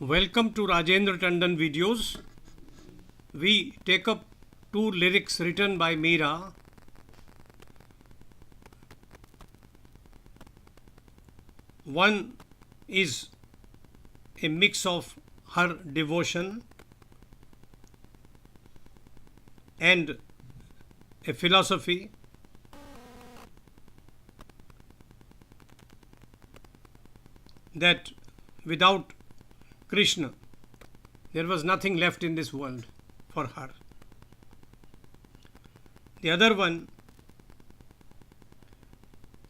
Welcome to Rajendra Tandon videos. We take up two lyrics written by Meera. One is a mix of her devotion and a philosophy. That without Krishna, there was nothing left in this world for her. The other one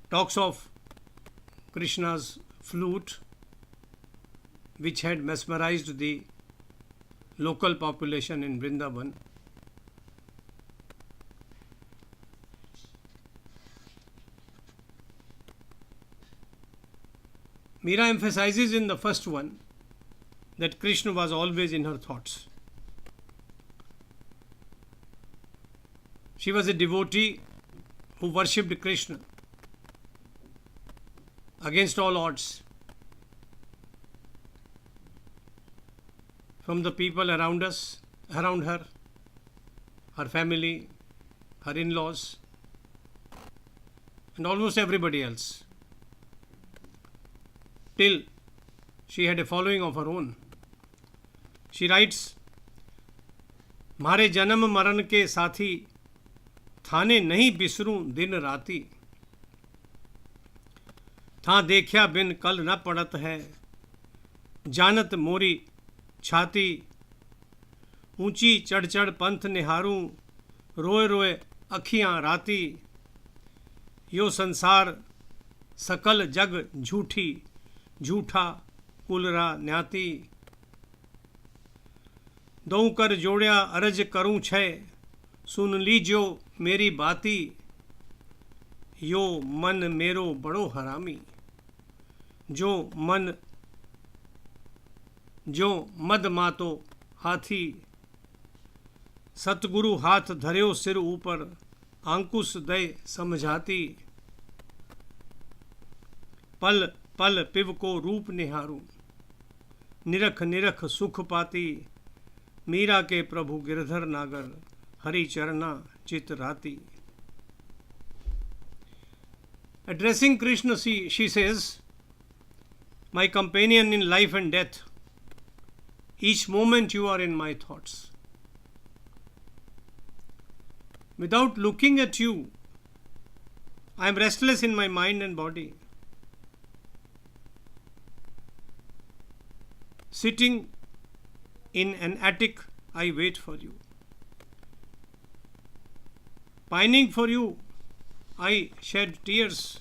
talks of Krishna's flute, which had mesmerized the local population in Vrindavan. Meera emphasizes in the first one that Krishna was always in her thoughts. She was a devotee who worshipped Krishna against all odds. From the people around her, her family, her in-laws, and almost everybody else, till she had a following of her own. She writes, मारे जन्म मरण के साथी थाने नहीं बिसरूं दिन राती, था देखा बिन कल न पड़त है, जानत मोरी छाती, ऊंची चढ़ चढ़ पंथ निहारूं, रोए रोए अखियां राती, यो संसार सकल जग झूठी, झूठा कुलरा न्याती, दऊं कर जोड़िया अरज करूं छे, सुन लीजो मेरी बाती, यो मन मेरो बड़ो हरामी, जो मद मातो हाथी, सतगुरु हाथ धर्यो सिर ऊपर, अंकुश दे समझाती, पल पल पिव को रूप निहारूं, निरख निरख सुख पाती, मीरा के प्रभु गिरधर नागर, हरि चरना चित राती. Addressing Krishna, she says, my companion in life and death, each moment you are in my thoughts. Without looking at you, I am restless in my mind and body. Sitting in an attic, I wait for you. Pining for you, I shed tears.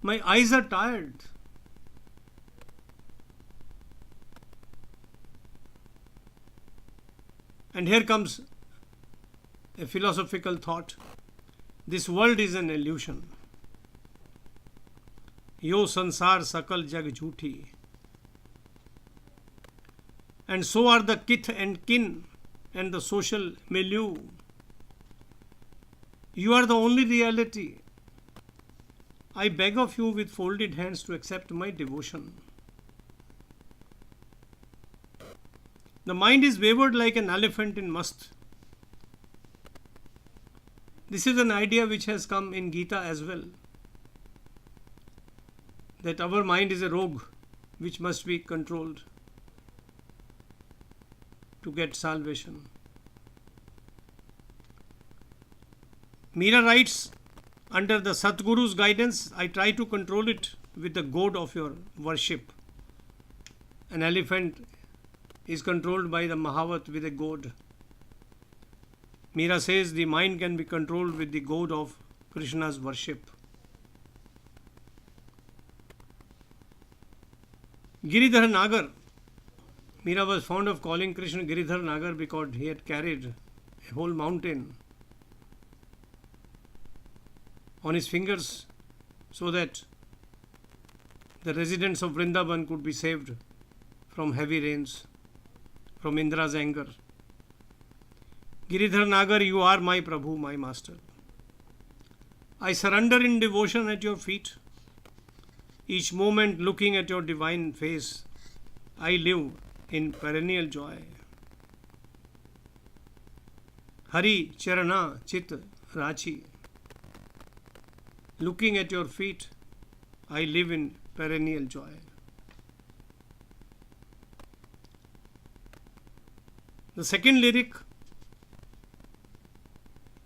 My eyes are tired. And here comes a philosophical thought. This world is an illusion. यो संसार सकल जग झूठी. And so are the kith and kin and the social milieu. You are the only reality. I beg of you with folded hands to accept my devotion. The mind is wayward like an elephant in must. This is an idea which has come in Gita as well, that our mind is a rogue which must be controlled to get salvation. Meera writes, under the Satguru's guidance, I try to control it with the goad of your worship. An elephant is controlled by the Mahavat with a goad. Meera says the mind can be controlled with the goad of Krishna's worship. Giridhar Nagar. Meera was fond of calling Krishna Giridhar Nagar because he had carried a whole mountain on his fingers so that the residents of Vrindavan could be saved from heavy rains, from Indra's anger. Giridhar Nagar, you are my Prabhu, my master. I surrender in devotion at your feet. each moment looking at your divine face. I live in perennial joy. Hari Charana Chit Rachi. Looking at your feet, I live in perennial joy. The second lyric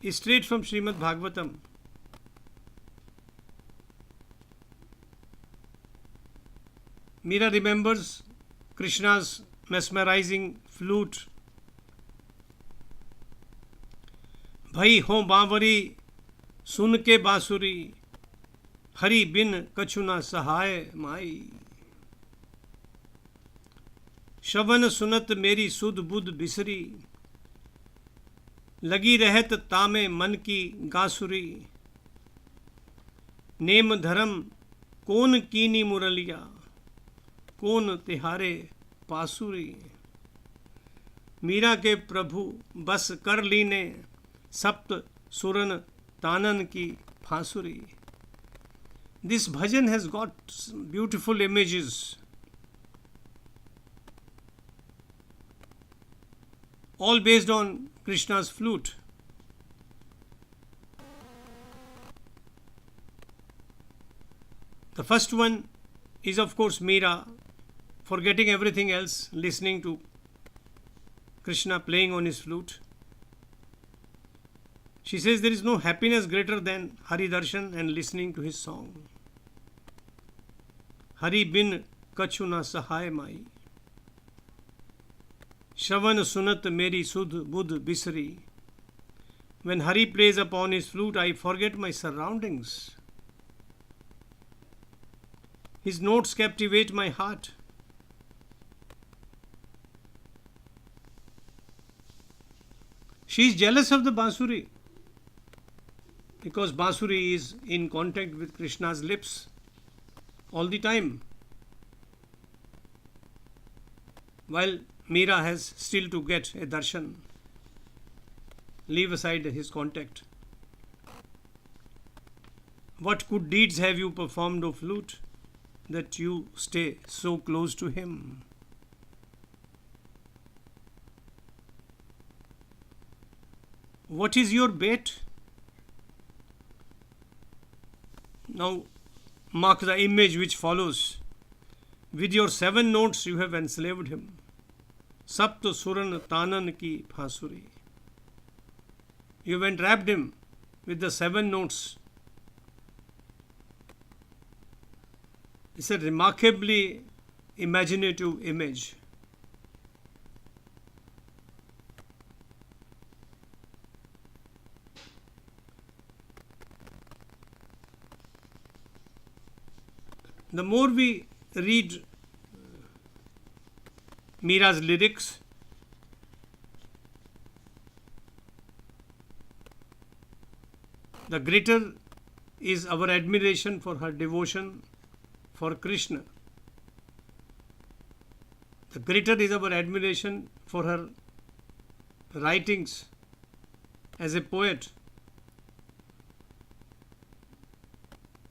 is straight from Srimad Bhagavatam. Meera remembers Krishna's mesmerizing flute. भई हो बांवरी सुन के बांसुरी, हरि बिन कछु ना सहाय माई। श्रवण सुनत मेरी सुध बुध बिसरी, लगी रहत तामे मन की गासुरी। नेम धर्म कौन कीनी मुरलिया, कौन तिहारे पासुरी। मीरा के प्रभु बस कर लीने, सप्त सुरन तानन की फांसुरी. This bhajan has got beautiful images. All based on Krishna's flute. The first one is of course Meera, forgetting everything else, listening to Krishna playing on his flute. She says there is no happiness greater than Hari Darshan and listening to his song. Hari bin kachu na sahay mai. Shravan sunat meri sudh budh bisri. When Hari plays upon his flute, I forget my surroundings. His notes captivate my heart. She is jealous of the Bansuri because Bansuri is in contact with Krishna's lips all the time, while Meera has still to get a darshan, leave aside his contact. What good deeds have you performed, O flute, that you stay so close to him? What is your bait? Now mark the image which follows. With your 7 notes you have enslaved him. Sapt suran tanan ki phansuri. You have entrapped him with the 7 notes. It's a remarkably imaginative image. The more we read Meera's lyrics, the greater is our admiration for her devotion for Krishna. The greater is our admiration for her writings as a poet,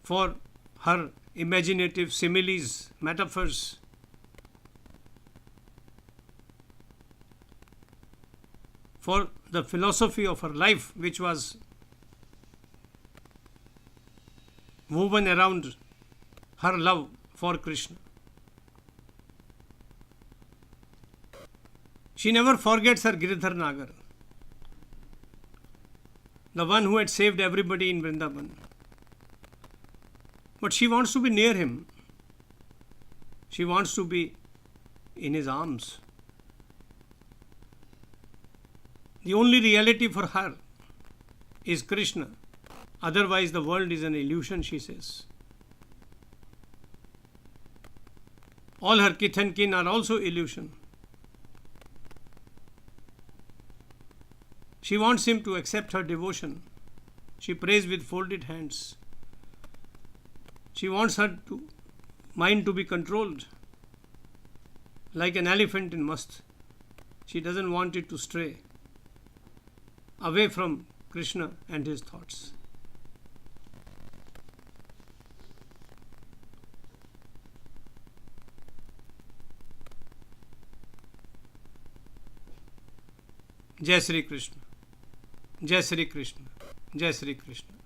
for her imaginative similes, metaphors, for the philosophy of her life which was woven around her love for Krishna. She never forgets her Giridhar Nagar, the one who had saved everybody in Vrindavan. But she wants to be near him. She wants to be in his arms. The only reality for her is Krishna. Otherwise, the world is an illusion, she says. All her kith and kin are also illusion. She wants him to accept her devotion. She prays with folded hands. She wants her mind to be controlled like an elephant in mast. She doesn't want it to stray away from Krishna and his thoughts. जय श्री कृष्ण, जय श्री कृष्ण, जय श्री कृष्ण।